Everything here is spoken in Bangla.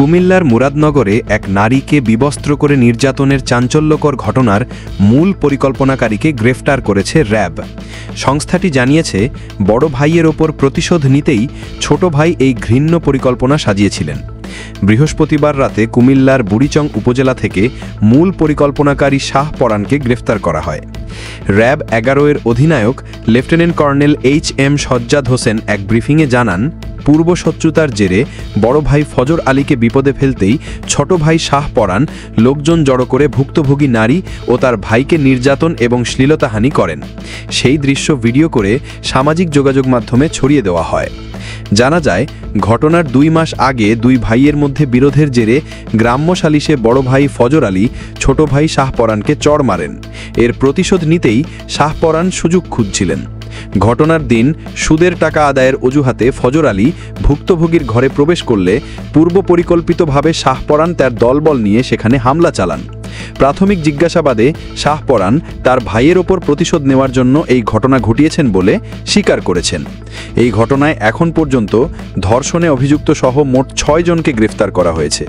কুমিল্লার মুরাদনগরে এক নারীকে বিবস্ত্র করে নির্যাতনের চাঞ্চল্যকর ঘটনার মূল পরিকল্পনাকারীকে গ্রেফতার করেছে র্যাব। সংস্থাটি জানিয়েছে, বড় ভাইয়ের ওপর প্রতিশোধ নিতেই ছোট ভাই এই ঘৃণ্য পরিকল্পনা সাজিয়েছিলেন। বৃহস্পতিবার রাতে কুমিল্লার বুড়িচং উপজেলা থেকে মূল পরিকল্পনাকারী শাহ পরানকে গ্রেফতার করা হয়। র্যাব 11-এর অধিনায়ক lieutenant colonel HM Sajjad Hossain এক ব্রিফিংয়ে জানান, পূর্বশত্রুতার জেরে বড় ভাই ফজর আলীকে বিপদে ফেলতেই ছোট ভাই শাহ পরান লোকজন জড়ো করে ভুক্তভোগী নারী ও তার ভাইকে নির্যাতন এবং শ্লীলতাহানি করেন। সেই দৃশ্য ভিডিও করে সামাজিক যোগাযোগ মাধ্যমে ছড়িয়ে দেওয়া হয়। জানা যায়, ঘটনার 2 মাস আগে দুই ভাইয়ের মধ্যে বিরোধের জেরে গ্রাম্য সালিশে বড় ভাই ফজর আলী ছোট ভাই শাহ পরানকে চড় মারেন। এর প্রতিশোধ নিতেই শাহ পরান সুযোগ খুঁজছিলেন। ঘটনার দিন সুদের টাকা আদায়ের অজুহাতে ফজর আলী ভুক্তভোগীর ঘরে প্রবেশ করলে পূর্ব পরিকল্পিতভাবে শাহ পরান তার দলবল নিয়ে সেখানে হামলা চালান। প্রাথমিক জিজ্ঞাসাবাদে শাহ পরান তার ভাইয়ের ওপর প্রতিশোধ নেওয়ার জন্য এই ঘটনা ঘটিয়েছেন বলে স্বীকার করেছেন। এই ঘটনায় এখন পর্যন্ত ধর্ষণে অভিযুক্ত সহ মোট 6 জনকে গ্রেফতার করা হয়েছে।